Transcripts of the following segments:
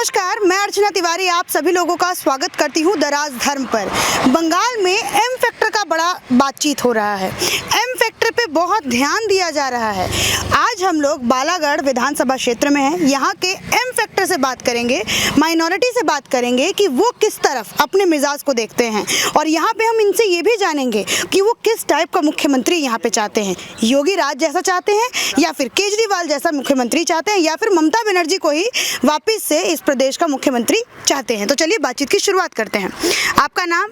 नमस्कार, मैं अर्चना तिवारी आप सभी लोगों का स्वागत करती हूं दराज धर्म पर। बंगाल में एम फैक्टर का बड़ा बातचीत हो रहा है। एम फैक्टर पे बहुत ध्यान दिया जा रहा है। आज हम लोग बालागढ़ विधानसभा क्षेत्र में हैं। यहाँ के एम फैक्टर से बात करेंगे, माइनॉरिटी से बात करेंगे कि वो किस तरफ अपने मिजाज को देखते हैं, और यहाँ पे हम इनसे ये भी जानेंगे कि वो किस टाइप का मुख्यमंत्री यहाँ पे चाहते हैं। योगी राज जैसा चाहते हैं या फिर केजरीवाल जैसा मुख्यमंत्री चाहते हैं या फिर ममता बनर्जी को ही वापिस से इस प्रदेश का मुख्यमंत्री चाहते हैं। तो चलिए बातचीत की शुरुआत करते हैं। आपका नाम?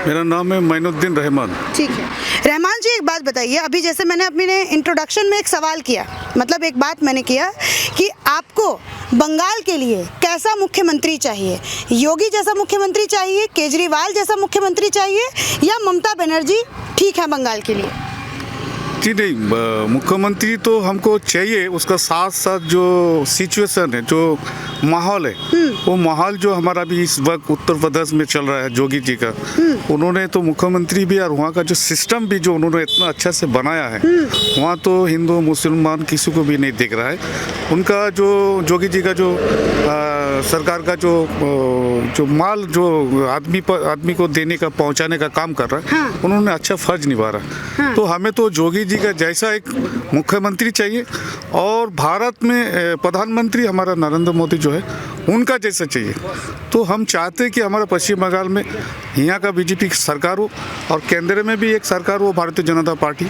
मेरा नाम है मोइनुद्दीन रहमान। ठीक है रहमान जी, एक बात बताइए, अभी जैसे मैंने अपने इंट्रोडक्शन में एक सवाल किया, मतलब एक बात मैंने किया कि आपको बंगाल के लिए कैसा मुख्यमंत्री चाहिए? योगी जैसा मुख्यमंत्री चाहिए, केजरीवाल जैसा मुख्यमंत्री चाहिए, या ममता बनर्जी ठीक है बंगाल के लिए? जी नहीं, मुख्यमंत्री तो हमको चाहिए, उसका साथ साथ जो सिचुएशन है, जो माहौल है, वो माहौल जो हमारा भी इस वक्त उत्तर प्रदेश में चल रहा है योगी जी का, उन्होंने तो मुख्यमंत्री भी और वहाँ का जो सिस्टम भी जो उन्होंने इतना अच्छा से बनाया है, वहाँ तो हिंदू मुसलमान किसी को भी नहीं दिख रहा है। उनका जो योगी जी का जो सरकार का जो माल जो आदमी को देने का पहुँचाने का काम कर रहा है, उन्होंने अच्छा फर्ज निभा रहा है। तो हमें तो योगी जी का जैसा एक मुख्यमंत्री चाहिए, और भारत में प्रधानमंत्री हमारा नरेंद्र मोदी जो है उनका जैसा चाहिए। तो हम चाहते हैं कि हमारा पश्चिम बंगाल में यहाँ का बीजेपी सरकार हो और केंद्र में भी एक सरकार हो, भारतीय जनता पार्टी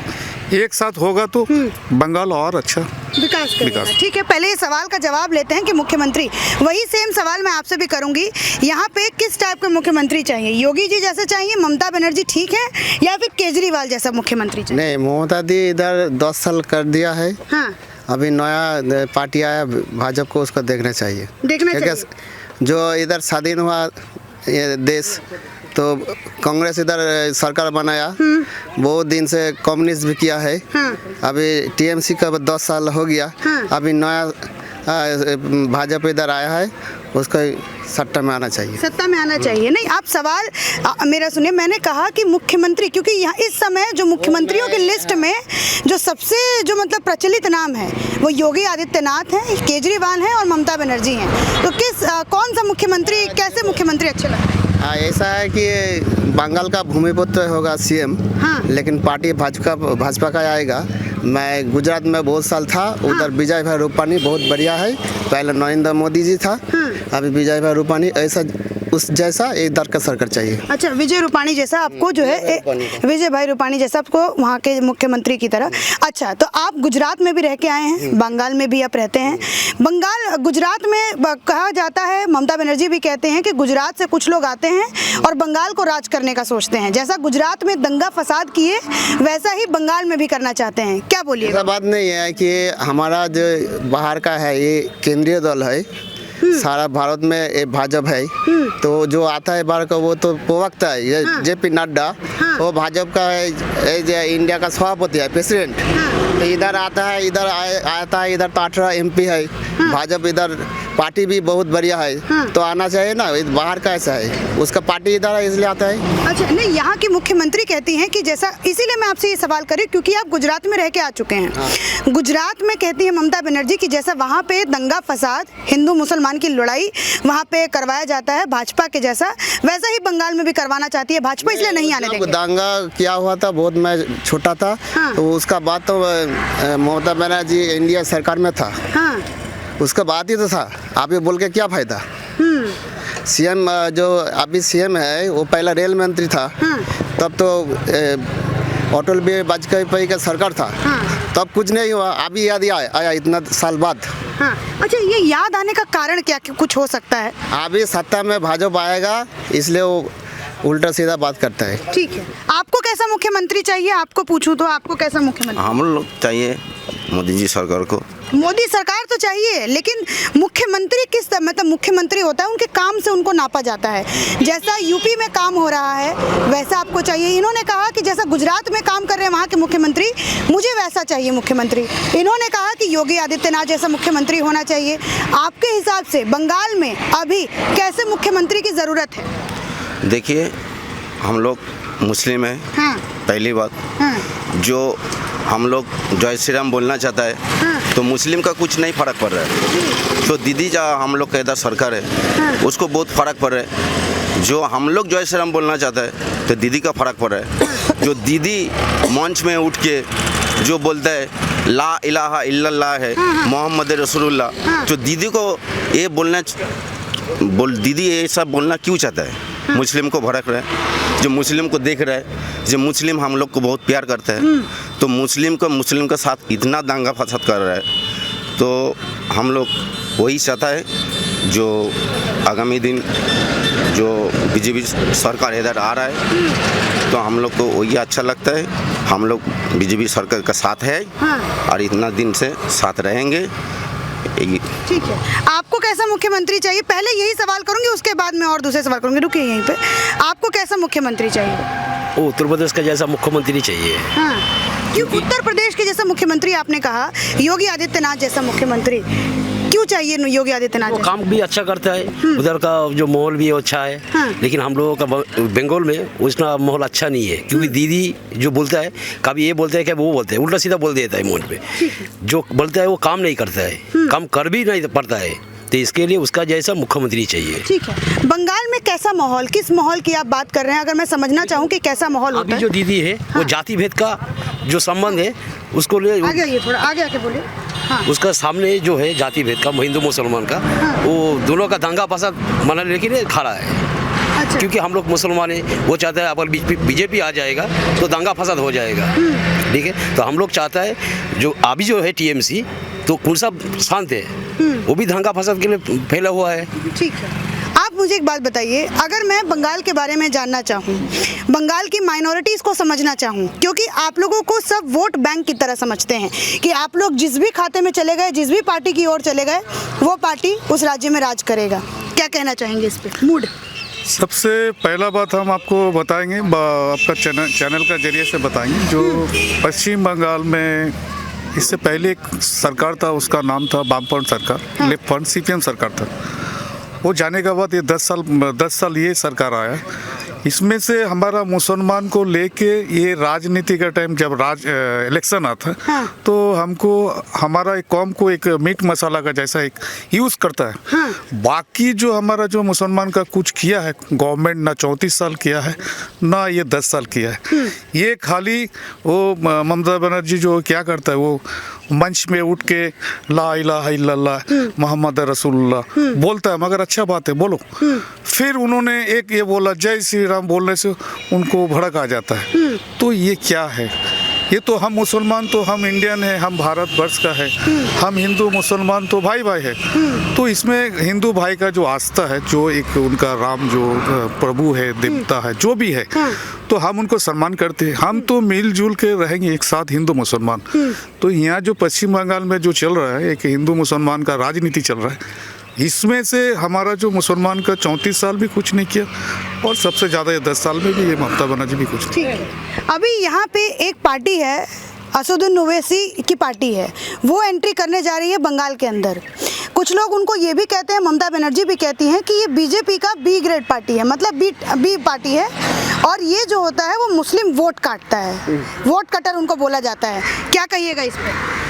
एक साथ होगा तो बंगाल और अच्छा विकास। ठीक है, पहले इस सवाल का जवाब लेते हैं कि मुख्यमंत्री, वही सेम सवाल मैं आपसे भी करूंगी, यहाँ पे किस टाइप का मुख्यमंत्री चाहिए? योगी जी जैसे चाहिए, ममता बनर्जी ठीक है, या फिर केजरीवाल जैसा मुख्यमंत्री चाहिए? नहीं, ममता दी इधर 10 साल कर दिया है। हाँ। अभी नया पार्टी आया भाजपा को, उसको देखना चाहिए। जो इधर स्वाधीन हुआ ये देश, तो कांग्रेस इधर सरकार बनाया, बहुत दिन से कम्युनिस्ट भी किया है। अभी टीएमसी का 10 साल हो गया। अभी नया भाजपा इधर आया है, उसका सत्ता में आना चाहिए। सत्ता में आना चाहिए। नहीं, आप सवाल मेरा सुनिए, मैंने कहा कि मुख्यमंत्री, क्योंकि यहाँ इस समय जो मुख्यमंत्रियों की लिस्ट में जो सबसे जो मतलब प्रचलित नाम है वो योगी आदित्यनाथ हैं, केजरीवाल हैं और ममता बनर्जी हैं। तो कौन सा मुख्यमंत्री, कैसे मुख्यमंत्री अच्छे लगते हैं? ऐसा है कि बंगाल का भूमिपुत्र होगा सीएम, लेकिन पार्टी भाजपा का आएगा। मैं गुजरात में बहुत साल था, उधर विजय भाई रूपानी बहुत बढ़िया है। पहले नरेंद्र मोदी जी था, अभी विजय भाई रूपानी, ऐसा उस जैसा इधर का सरकार चाहिए। अच्छा, विजय रूपानी जैसा आपको जो है, विजय भाई रूपानी जैसा आपको वहाँ के मुख्यमंत्री की तरह। अच्छा, तो आप गुजरात में भी रह के आए हैं, बंगाल में भी आप रहते हैं। गुजरात में कहा जाता है, ममता बनर्जी भी कहते हैं कि गुजरात से कुछ लोग आते हैं और बंगाल को राज करने का सोचते हैं। जैसा गुजरात में दंगा फसाद किए वैसा ही बंगाल में भी करना चाहते हैं, क्या बोलिए? ऐसा बात नहीं है कि हमारा जो बाहर का है ये केंद्रीय दल है, सारा भारत में ये भाजपा है। तो जो आता है बाहर का वो तो प्रवक्ता है, ये जेपी नड्डा, वो भाजपा का है, इंडिया का सभापति है, प्रेसिडेंट। तो इधर आता है, इधर आता है, इधर तो 18 MP है। भाजपा इधर पार्टी भी बहुत बढ़िया है, तो आना चाहिए ना। बाहर का ऐसा है, उसका पार्टी इधर है इसलिए आता है। अच्छा, नहीं, यहाँ की मुख्यमंत्री कहती हैं कि जैसा, इसीलिए मैं आपसे ये सवाल कर रही हूँ क्योंकि आप गुजरात में रह के आ चुके हैं। गुजरात में कहती है ममता बनर्जी कि जैसा वहाँ पे दंगा फसाद, हिंदू मुसलमान की लड़ाई वहाँ पे करवाया जाता है भाजपा के जैसा, वैसा ही बंगाल में भी करवाना चाहती है भाजपा, इसलिए नहीं आने देंगे। दंगा क्या हुआ था, बहुत मैं छोटा था, तो उसका बाद तो ममता बनर्जी इंडिया सरकार में था, उसका बात ही तो था। आप ये बोल के क्या फायदा? सीएम जो अभी सीएम है वो पहला रेल मंत्री था, तब तो अटल बिहारी वाजपेयी का सरकार था, तब कुछ नहीं हुआ। अभी याद आया इतना साल बाद। अच्छा, ये याद आने का कारण क्या कुछ हो सकता है? अभी सत्ता में भाजपा आएगा, इसलिए वो उल्टा सीधा बात करता है। ठीक है, आपको कैसा मुख्यमंत्री चाहिए? आपको पूछूं तो आपको कैसा मुख्यमंत्री? हम लोग चाहिए मोदी जी सरकार को। मोदी सरकार तो चाहिए, लेकिन मुख्यमंत्री किस तरह, मतलब मुख्यमंत्री होता है उनके काम से उनको नापा जाता है। जैसा यूपी में काम हो रहा है वैसा आपको चाहिए। इन्होंने कहा कि जैसा गुजरात में काम कर रहे हैं वहाँ के मुख्यमंत्री, मुझे वैसा चाहिए मुख्यमंत्री। इन्होंने कहा कि योगी आदित्यनाथ जैसा मुख्यमंत्री होना चाहिए। आपके हिसाब से बंगाल में अभी कैसे मुख्यमंत्री की ज़रूरत है? देखिए, हम लोग मुस्लिम हैं। पहली बात, जो हम लोग जय श्री राम बोलना चाहता है, तो मुस्लिम का कुछ नहीं फर्क पड़ रहा है। तो दीदी जो हम लोग का इधर सरकार है उसको बहुत फ़र्क पड़ रहा है। जो हम लोग जय श्री राम बोलना चाहता है तो दीदी का फ़र्क पड़ रहा है। जो दीदी मंच में उठ के जो बोलता है ला इलाहा इल्लल्लाह है मोहम्मद रसूलुल्लाह, जो दीदी को ये दीदी ये सब बोलना क्यों चाहता है? मुस्लिम को भड़क रहा है, जो मुस्लिम को देख रहा है, जो मुस्लिम हम लोग को बहुत प्यार करता है, तो मुस्लिम के साथ इतना दंगा फसाद कर रहा है। तो हम लोग वही चाहता है जो आगामी दिन जो बीजेपी सरकार इधर आ रहा है तो हम लोग को वही अच्छा लगता है। हम लोग बीजेपी सरकार का साथ है और इतना दिन से साथ रहेंगे। ठीक है, आपको कैसा मुख्यमंत्री चाहिए? पहले यही सवाल करूंगी, उसके बाद मैं और दूसरे सवाल करूंगी। रुकिए यहीं पे। आपको कैसा मुख्यमंत्री चाहिए? उत्तर प्रदेश का जैसा मुख्यमंत्री चाहिए। क्यों उत्तर प्रदेश के जैसा मुख्यमंत्री? आपने कहा योगी आदित्यनाथ जैसा मुख्यमंत्री क्यों चाहिए? योगी आदित्यनाथ वो काम भी अच्छा करता है, उधर का जो माहौल भी अच्छा है। लेकिन हम लोगों का बंगाल में उसका माहौल अच्छा नहीं है, क्योंकि दीदी जो बोलता है कभी ये बोलता है कि वो बोलते हैं, उल्टा सीधा बोल देता है मुंह पे। जो बोलता है वो काम नहीं करता है, काम कर भी नहीं पड़ता है। तो इसके लिए उसका जैसा मुख्यमंत्री चाहिए। ठीक है, बंगाल में कैसा माहौल, किस माहौल की आप बात कर रहे हैं? अगर मैं समझना चाहूँ कि कैसा माहौल होता है? अभी जो दीदी है वो जाति भेद का जो संबंध है उसको ले आगे आइए, थोड़ा आगे आके बोलिए। उसका सामने जो है जाति भेद का, हिंदू मुसलमान का, वो दोनों का दंगा फसाद मना लेकिन खड़ा है। अच्छा। क्योंकि हम लोग मुसलमान हैं, वो चाहता है अगर बीजेपी आ जाएगा तो दंगा फसाद हो जाएगा। ठीक है, तो हम लोग चाहता है जो अभी जो है टीएमसी तो कौन सा शांत है, वो भी दंगा फसाद के लिए फैला हुआ है। ठीक है, आप मुझे एक बात बताइए, अगर मैं बंगाल के बारे में जानना चाहूँ, बंगाल की माइनॉरिटीज़ को समझना चाहूँ, क्योंकि आप लोगों को सब वोट बैंक की तरह समझते हैं कि आप लोग जिस भी खाते में चले गए, जिस भी पार्टी की ओर चले गए, वो पार्टी उस राज्य में राज करेगा। क्या कहना चाहेंगे इस पर? मूड सबसे पहला बात हम आपको बताएंगे, आपका चैनल का जरिए से बताएंगे। जो पश्चिम बंगाल में इससे पहले एक सरकार था, उसका नाम था वामफ्रंट सरकार, लेफ्ट फ्रंट सीपीएम सरकार था। वो जाने के बाद ये 10 साल ये सरकार आया। इसमें से हमारा मुसलमान को लेके ये राजनीति का टाइम जब इलेक्शन आता है तो हमको हमारा एक कौम को एक मीट मसाला का जैसा एक यूज़ करता है। बाकी जो हमारा जो मुसलमान का कुछ किया है गवर्नमेंट, ना 34 साल किया है ना ये 10 साल किया है। ये खाली वो ममता बनर्जी जो क्या करता है, वो मंच में उठ के ला इलाहा इल्लल्लाह मोहम्मद रसूलुल्लाह बोलता है, मगर अच्छा बात है बोलो। फिर उन्होंने एक ये बोला जय श्री राम बोलने से उनको भड़क आ जाता है। तो ये क्या है? ये तो हम मुसलमान तो हम इंडियन है, हम भारतवर्ष का है, हम हिंदू मुसलमान तो भाई भाई है। तो इसमें हिंदू भाई का जो आस्था है, जो एक उनका राम जो प्रभु है, देवता है, जो भी है, तो हम उनको सम्मान करते हैं। हम तो मिलजुल के रहेंगे एक साथ हिंदू मुसलमान। तो यहाँ जो पश्चिम बंगाल में जो चल रहा है, एक हिंदू मुसलमान का राजनीति चल रहा है, इसमें से हमारा जो मुसलमान का 34 साल भी कुछ नहीं किया और सबसे ज़्यादा ये 10 साल में भी ये ममता बनर्जी भी कुछ नहीं। ठीक है, अभी यहाँ पे एक पार्टी है, असदुद्दीन ओवैसी की पार्टी है, वो एंट्री करने जा रही है बंगाल के अंदर। कुछ लोग उनको ये भी कहते हैं, ममता बनर्जी भी कहती हैं कि ये बीजेपी का बी ग्रेड पार्टी है, मतलब बी पार्टी है, और ये जो होता है वो मुस्लिम वोट काटता है, वोट कटर उनको बोला जाता है। क्या कहिएगा इस पर?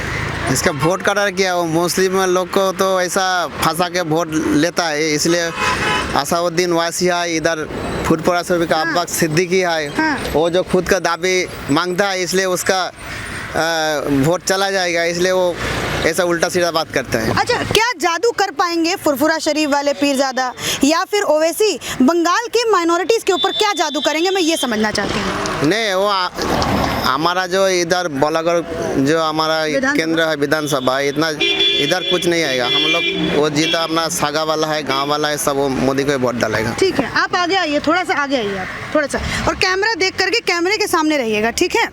इसका वोट कटर किया, वो मुस्लिम लोग को तो ऐसा फंसा के वोट लेता है। इसलिए असदुद्दीन ओवैसी है, इधर फुटपुरा से का अब्बास सिद्दीकी है, वो जो खुद का दाबी मांगता है, इसलिए उसका वोट चला जाएगा, इसलिए वो ऐसा उल्टा सीधा बात करता है। अच्छा, क्या जादू कर पाएंगे फुरफुरा शरीफ वाले पीरजादा या फिर ओवैसी बंगाल के माइनॉरिटीज़ के ऊपर क्या जादू करेंगे, मैं ये समझना चाहती हूँ। नहीं, वो हमारा जो इधर बलागढ़ जो हमारा केंद्र है विधानसभा, इतना इधर कुछ नहीं आएगा। हम लोग वो जीता अपना सागा वाला है, गांव वाला है, सब वो मोदी को वोट डालेगा। ठीक है, आप आगे आइए, थोड़ा सा आगे आइए आप, थोड़ा सा, और कैमरा देख करके कैमरे के सामने रहिएगा। ठीक है,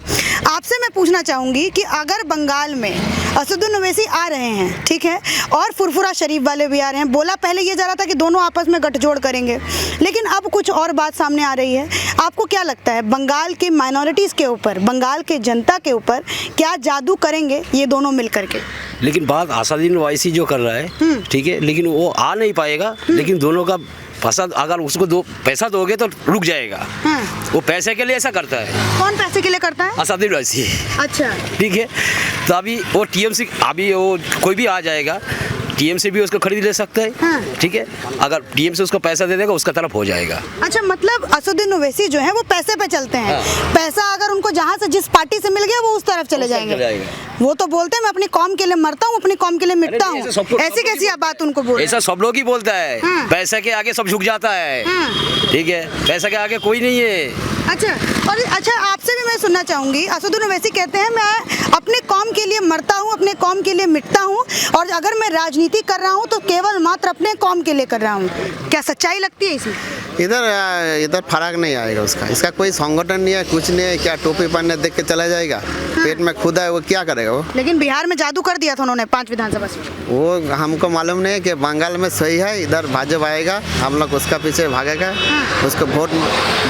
आपसे मैं पूछना चाहूँगी कि अगर बंगाल में असदुद्दीन ओवैसी आ रहे हैं, ठीक है, और फुरफुरा शरीफ वाले भी आ रहे हैं, बोला पहले ये जा रहा था कि दोनों आपस में गठजोड़ करेंगे, लेकिन अब कुछ और बात सामने आ रही है। आपको क्या लगता है बंगाल के माइनॉरिटीज़ के ऊपर, बंगाल के जनता के ऊपर क्या जादू करेंगे ये दोनों मिल करके? लेकिन बात असदुद्दीन ओवैसी जो कर रहा है, ठीक है, लेकिन वो आ नहीं पाएगा, लेकिन दोनों का फसल अगर उसको दो पैसा दोगे तो रुक जाएगा। हाँ। वो पैसे के लिए ऐसा करता है। कौन पैसे के लिए करता है? असदुद्दीन ओवैसी। अच्छा। ठीक है, तो अभी वो टीएमसी, अभी वो कोई भी आ जाएगा, टीएमसी भी उसको खरीद ले सकता है। हाँ। ठीक है, अगर टीएमसी उसको पैसा दे देगा उसका तरफ हो जाएगा। अच्छा, मतलब असदुद्दीन ओवैसी जो है वो पैसे पे चलते हैं। हाँ। पैसा अगर उनको जहाँ से जिस पार्टी से मिल गया वो उस तरफ चले उस तरफ जाएंगे। चले जाएंगे। वो तो बोलते हैं मैं अपनी कौम के लिए मरता हूँ, अपनी कौम के लिए मिटता हूँ। ऐसी कैसी आप बात उनको बोल रहे हैं? ऐसा सब लोग ही बोलता है। हाँ। पैसे के आगे सब झुक जाता है। हाँ। ठीक है, पैसे के आगे कोई नहीं है। अच्छा, और अच्छा आपसे भी मैं सुनना चाहूँगी, असदुद्दीन ओवैसी कहते हैं मैं अपने कौम के लिए मरता हूँ, अपने कौम के लिए मिटता हूँ, और अगर मैं राजनीति कर रहा हूँ तो केवल मात्र अपने कौम के लिए कर रहा हूँ। क्या सच्चाई लगती है इसमें? इधर फर्क नहीं आएगा उसका। इसका कोई संगठन नहीं है, कुछ नहीं है। क्या टोपी पहनने देख के चला जाएगा? पेट में खुदा है, वो क्या करेगा वो? लेकिन बिहार में जादू कर दिया था उन्होंने 5 विधानसभा सीट। वो हमको मालूम नहीं है कि बंगाल में सही है, इधर भाजपा आएगा, हम लोग उसका पीछे भागेगा। हाँ। उसको वोट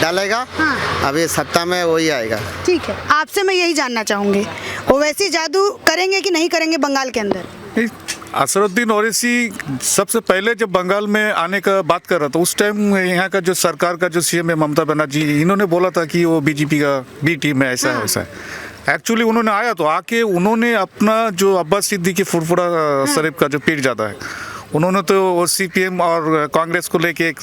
डालेगा। हाँ। अभी सत्ता में वही आएगा। ठीक है, आपसे मैं यही जानना चाहूँगी, ओवैसी जादू करेंगे कि नहीं करेंगे बंगाल के अंदर? असदुद्दीन ओवैसी सबसे पहले जब बंगाल में आने का बात कर रहा था उस टाइम यहाँ का जो सरकार का जो सीएम है ममता बनर्जी, इन्होंने बोला था कि वो बीजेपी का बी टीम है, ऐसा है ऐसा है। एक्चुअली उन्होंने आया तो आके उन्होंने अपना जो अब्बास सिद्दीकी फुरफुरा शरीफ का जो पीठ जाता है, उन्होंने तो सीपीएम और कांग्रेस को लेके एक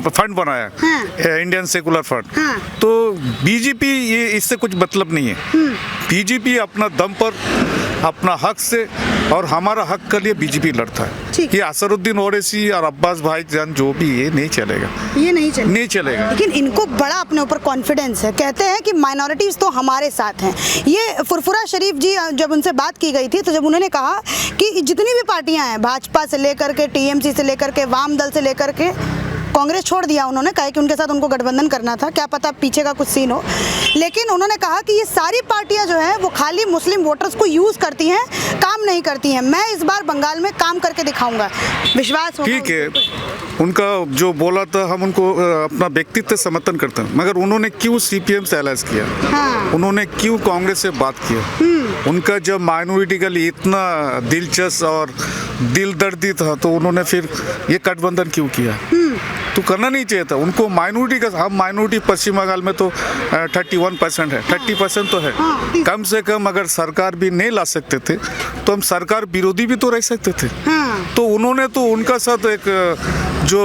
फंड बनाया। हाँ। Indian secular fund. हाँ। तो बीजेपी ये इससे कुछ मतलब नहीं है। बीजेपी अपना दम पर अपना हक से और हमारा हक के लिए बीजेपी लड़ता है। ठीक। ये असदुद्दीन ओवैसी और अब्बास भाईजान जो भी, ये नहीं चलेगा, ये नहीं चलेगा। नहीं चलेगा। लेकिन इनको बड़ा अपने ऊपर कॉन्फिडेंस है, कहते हैं कि माइनॉरिटीज़ तो हमारे साथ हैं। ये फुरफुरा शरीफ जी जब उनसे बात की गई थी तो जब उन्होंने कहा कि जितनी भी पार्टियां हैं, भाजपा से लेकर के टीएमसी से लेकर के वाम दल से लेकर के कांग्रेस छोड़ दिया उन्होंने, कहा कि उनके साथ उनको गठबंधन करना था, क्या पता पीछे का कुछ सीन हो, लेकिन उन्होंने कहा कि ये सारी पार्टियां जो है वो खाली मुस्लिम वोटर्स को यूज़ करती हैं, काम नहीं करती हैं। मैं इस बार बंगाल में काम करके दिखाऊंगा। विश्वास होगा? ठीक है, उनका जो बोला था हम उनको अपना व्यक्तित्व समर्थन करते हैं, मगर उन्होंने क्यों सीपीएम से अलायंस किया? हाँ। उन्होंने क्यों कांग्रेस से बात किया? उनका जब माइनॉरिटी के लिए इतना दिलचस्प और दिल दर्दी था तो उन्होंने फिर ये गठबंधन क्यों किया? तो करना नहीं चाहिए था उनको। माइनॉरिटी का, हम माइनॉरिटी पश्चिम बंगाल में तो 31% है, 30% तो है। हाँ। कम से कम अगर सरकार भी नहीं ला सकते थे तो हम सरकार विरोधी भी तो रह सकते थे। हाँ। तो उन्होंने तो उनका साथ एक जो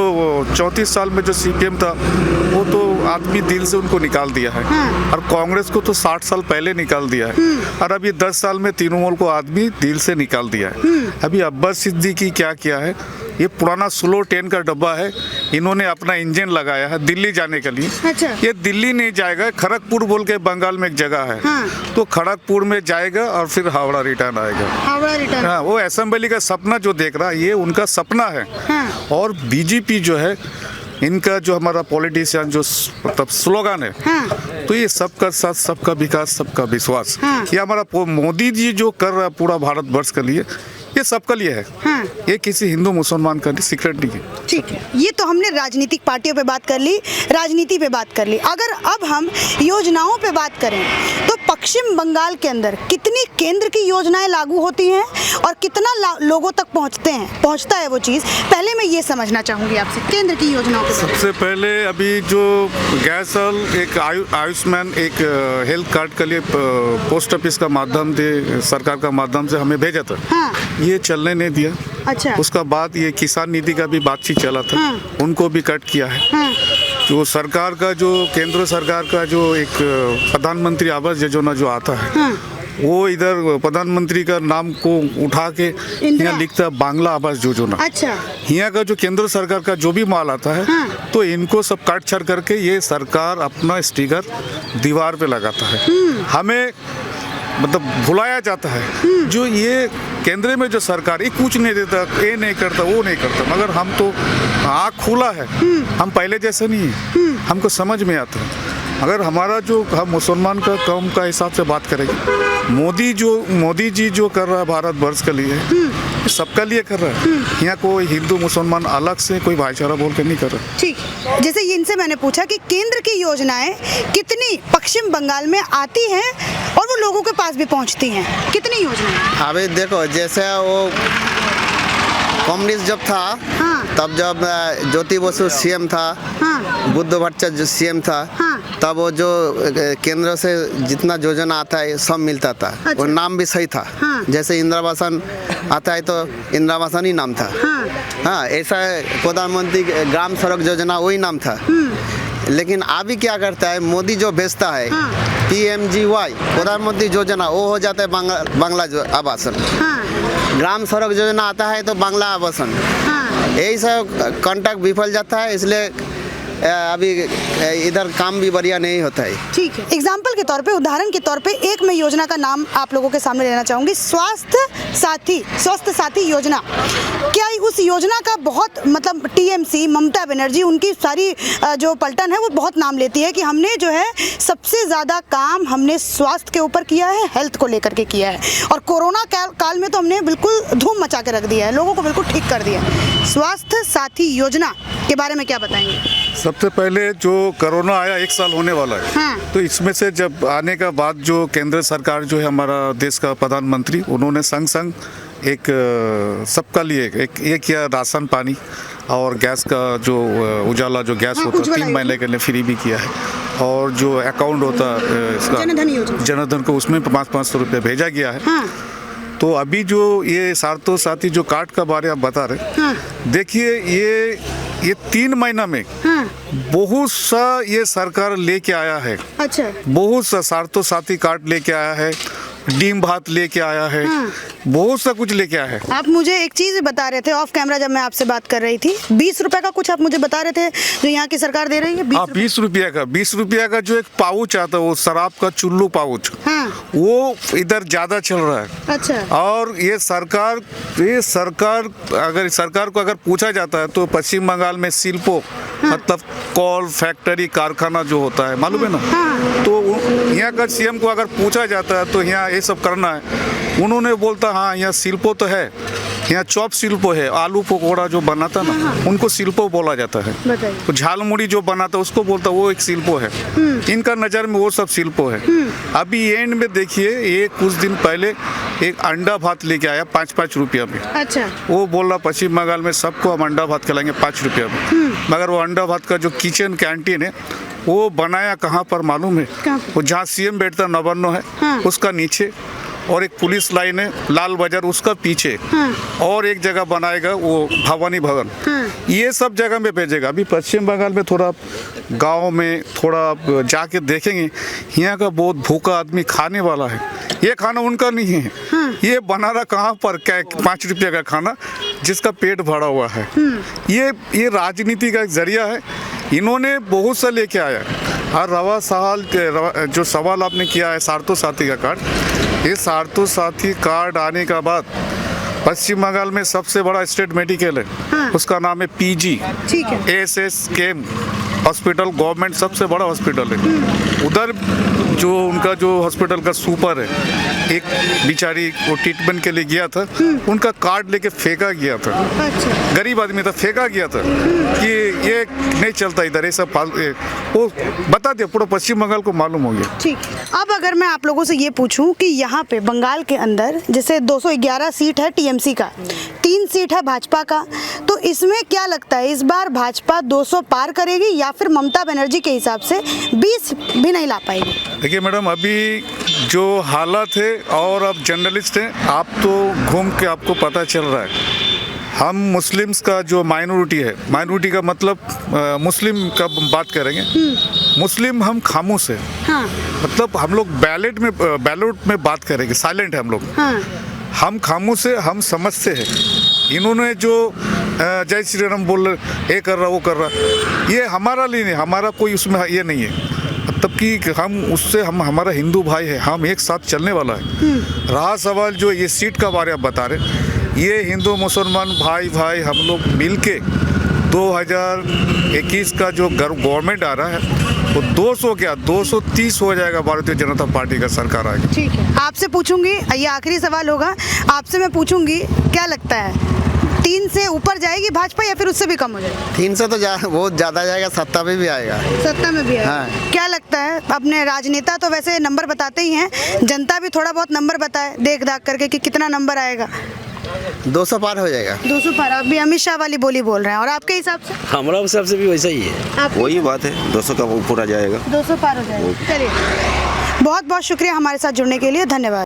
34 साल में जो सीपीएम था वो तो आदमी दिल से उनको निकाल दिया है। हाँ। और कांग्रेस को तो 60 साल पहले निकाल दिया है। और अभी 10 साल में तृणमूल को आदमी दिल से निकाल दिया है। अभी अब्बास सिद्दीकी क्या किया है, ये पुराना स्लो ट्रेन का डब्बा है, इन्होंने अपना इंजन लगाया है दिल्ली जाने के लिए। अच्छा। ये दिल्ली नहीं जाएगा, खड़गपुर बोल के बंगाल में एक जगह है। हाँ। तो खड़गपुर में जाएगा और फिर हावड़ा रिटर्न आएगा। हावड़ा रिटर्न। हाँ, वो असेंबली का सपना जो देख रहा है ये उनका सपना है। हाँ। और बीजेपी जो है, इनका जो हमारा पॉलिटिशियन जो मतलब स्लोगन है, हाँ। तो ये सबका साथ, सबका विकास, सबका विश्वास। हाँ। ये हमारा मोदी जी जो कर रहा है पूरा भारतवर्ष के लिए, ये सबका लिए है। हाँ। ये किसी हिंदू मुसलमान का सीक्रेट नहीं है। ठीक है, ये तो हमने राजनीतिक पार्टियों पे बात कर ली, राजनीति पे बात कर ली। अगर अब हम योजनाओं पे बात करें तो पश्चिम बंगाल के अंदर कितनी केंद्र की योजनाएं लागू होती हैं और कितना लोगों तक पहुंचता है वो चीज़, पहले मैं ये समझना चाहूँगी आपसे केंद्र की योजनाओं के बारे में। सबसे पहले अभी जो गैस एक आयुष्मान एक हेल्थ कार्ड के लिए पोस्ट ऑफिस का माध्यम से, सरकार का माध्यम से हमें भेजा था। हाँ। ये चलने नहीं दिया। अच्छा। उसका बाद ये किसान नीति का भी बातचीत चला था। हाँ। उनको भी कट किया है। हाँ। जो सरकार का, जो केंद्र सरकार का जो एक प्रधानमंत्री आवास योजना जो आता है, हाँ। वो इधर प्रधानमंत्री का नाम को उठा के यहाँ लिखता है बांग्ला आवास योजना। अच्छा। यहाँ का जो केंद्र सरकार का जो भी माल आता है, हाँ। तो इनको सब काट छाट करके ये सरकार अपना स्टिकर दीवार पे लगाता है। हमें मतलब भुलाया जाता है। जो ये केंद्र में जो सरकार ये कुछ नहीं देता, ये नहीं करता, वो नहीं करता, मगर हम तो आँख खुला है, हम पहले जैसे नहीं है, हमको समझ में आता है। अगर हमारा जो हम मुसलमान का कौम का हिसाब से बात करेंगे, मोदी जी जो कर रहा है भारतवर्ष के लिए, सबका लिए कर रहा है। यहाँ कोई हिंदू मुसलमान अलग से कोई भाईचारा बोल के नहीं कर रहा। ठीक, जैसे इनसे मैंने पूछा कि केंद्र की योजनाएं कितनी पश्चिम बंगाल में आती हैं और वो लोगों के पास भी पहुंचती हैं, कितनी योजनाएं? अभी देखो, जैसे वो कम्युनिस्ट जब था, हाँ। तब जब ज्योति बसु सीएम था, हाँ बुद्ध भट्टाचार्य जो सीएम था, हाँ। तब वो जो केंद्र से जितना योजना आता है सब मिलता था। अच्छा। और नाम भी सही था। हाँ। जैसे इंदिरावासन आता है तो इंदिरावासन ही नाम था। हाँ। हाँ, ऐसा प्रधानमंत्री ग्राम सड़क योजना वही नाम था। लेकिन अभी क्या करता है, मोदी जो भेजता है PMGY प्रधानमंत्री योजना, वो हो जाता है बांग्ला आवासन। हाँ ग्राम सड़क योजना आता है तो बांग्ला आवासन। हाँ यही सब कॉन्ट्रैक्ट विफल जाता है, इसलिए अभी इधर काम भी बढ़िया नहीं होता है। ठीक है। एग्जाम्पल के तौर पे, उदाहरण के तौर पे एक मैं योजना का नाम आप लोगों के सामने लेना चाहूँगी, स्वास्थ्य साथी योजना। क्या उस योजना का बहुत मतलब TMC ममता बनर्जी उनकी सारी जो पलटन है वो बहुत नाम लेती है कि हमने जो है सबसे ज़्यादा काम हमने स्वास्थ्य के ऊपर किया है, हेल्थ को लेकर के किया है, और कोरोना काल में तो हमने बिल्कुल धूम मचा के रख दिया है, लोगों को बिल्कुल ठीक कर दिया है। स्वास्थ्य साथी योजना के बारे में क्या बताएंगे? सबसे पहले जो कोरोना आया 1 साल होने वाला है, हाँ। तो इसमें से जब आने का बाद जो केंद्र सरकार जो है हमारा देश का प्रधानमंत्री, उन्होंने संग संग एक सबका लिए एक किया राशन पानी और गैस का जो उजाला जो गैस हाँ, होता है उज्ज्वला 3 महीने के लिए फ्री भी किया है, और जो अकाउंट होता है इसका जनधन को उसमें 500 रुपये भेजा गया है। हाँ। तो अभी जो ये सार्थो साथी जो कार्ड का बारे आप बता रहे, हाँ। देखिए ये 3 महीना में हाँ। बहुत सा ये सरकार लेके आया है। अच्छा। बहुत सा सार्थो साथी कार्ड लेके आया है, डीम भात लेके आया है, हाँ। बहुत सा कुछ लेके आया है। आप मुझे एक चीज़ बता रहे थे ऑफ कैमरा जब मैं आपसे बात कर रही थी, 20 रुपए का कुछ आप मुझे बता रहे थे जो यहाँ की सरकार दे रही है। 20 रुपया का जो एक पाउच आता है, वो शराब का चुल्लू पाउच, हाँ। वो इधर ज्यादा चल रहा है। अच्छा। और ये सरकार को अगर पूछा जाता है तो पश्चिम बंगाल में शिल्पो मतलब कॉल फैक्ट्री कारखाना जो होता है, मालूम है ना, तो यहाँ का CM को अगर पूछा जाता है तो यहाँ ये सब करना है, उन्होंने बोलता हाँ यहाँ शिल्पो तो है, यहाँ चॉप शिल्पो है, आलू पकौड़ा जो बनाता ना उनको शिल्पो बोला जाता है। बताइए। तो झालमुड़ी जो बनाता उसको बोलता वो एक शिल्पो है। इनका नज़र में वो सब शिल्पो है। अभी एंड में देखिए, ये कुछ दिन पहले एक अंडा भात लेके आया 5-5 रुपया में। अच्छा। वो बोल रहा पश्चिम बंगाल में सबको हम अंडा भात खिलाएंगे 5 रुपया में, मगर वो अंडा भात का जो किचन कैंटीन है वो बनाया कहाँ पर मालूम है? वो जहाँ CM बैठता नवान्नो है, हाँ। उसका नीचे, और एक पुलिस लाइन है लाल बाजार उसका पीछे, और एक जगह बनाएगा वो भवानी भवन। ये सब जगह में भेजेगा। अभी पश्चिम बंगाल में थोड़ा गांव में थोड़ा जाके देखेंगे, यहाँ का बहुत भूखा आदमी खाने वाला है, ये खाना उनका नहीं है। ये बना रहा कहाँ पर, क्या 5 रुपये का खाना जिसका पेट भरा हुआ है। ये राजनीति का एक जरिया है, इन्होंने बहुत सा लेके आया। और जो सवाल आपने किया है सार्थो साथी का कार्ड, ये सार्थो साथी कार्ड आने का बाद पश्चिम बंगाल में सबसे बड़ा स्टेट मेडिकल है, हाँ। उसका नाम है PG, ठीक है। ASSKM हॉस्पिटल, गवर्नमेंट सबसे बड़ा हॉस्पिटल है। उधर जो उनका जो हॉस्पिटल का सुपर है, एक बेचारी वो ट्रीटमेंट के लिए गया था, उनका कार्ड लेके फेंका गया था। अच्छा। गरीब आदमी था, फेंका गया था कि ये नहीं चलता इधर, ये सब वो बता दिया, पूरा पश्चिम बंगाल को मालूम हो गया। ठीक। अब अगर मैं आप लोगों से ये पूछूं कि यहाँ पे बंगाल के अंदर जैसे 211 सीट है TMC का, 3 सीट है भाजपा का, तो इसमें क्या लगता है इस बार भाजपा 200 पार करेगी या फिर ममता बनर्जी के हिसाब से 20 भी नहीं ला पाएगी? देखिए मैडम, अभी जो हालत है, और अब जर्नलिस्ट हैं आप, तो घूम के आपको पता चल रहा है, हम मुस्लिम्स का जो माइनॉरिटी है, माइनॉरिटी का मतलब मुस्लिम का बात करेंगे, मुस्लिम हम खामोश है। हाँ। मतलब हम लोग बैलेट में बात करेंगे, साइलेंट है हम लोग। हाँ। हम खामोश है, हम समझते हैं। इन्होंने जो जय श्री राम बोल रहे, ये कर रहा वो कर रहा, ये हमारा लिए नहीं, हमारा कोई उसमें ये नहीं है। तब कि हम उससे हमारा हिंदू भाई है, हम एक साथ चलने वाला है। रहा सवाल जो ये सीट का बारे आप बता रहे, ये हिंदू मुसलमान भाई हम लोग मिलके 2021 का जो गवर्नमेंट आ रहा है वो 200 क्या 230 हो जाएगा, भारतीय जनता पार्टी का सरकार आएगी। ठीक है। आपसे पूछूंगी, ये आखिरी सवाल होगा, आपसे मैं पूछूंगी क्या लगता है 3 से ऊपर जाएगी भाजपा या फिर उससे भी कम हो जाएगी? 3 से तो बहुत ज़्यादा जाएगा, सत्ता में भी आएगा। सत्ता में भी आएगा। हाँ। क्या लगता है, अपने राजनेता तो वैसे नंबर बताते ही हैं, जनता भी थोड़ा बहुत नंबर बताए देख दाख करके कि कितना नंबर आएगा? 200 पार हो जाएगा। 200 पार। आप भी अमित शाह वाली बोली बोल रहे हैं, और आपके हिसाब से? हमारा हिसाब से भी वैसा ही है। आपके वही बात है, 200 का पूरा जाएगा। 200 पार हो जाएगा। चलिए, बहुत बहुत शुक्रिया हमारे साथ जुड़ने के लिए, धन्यवाद।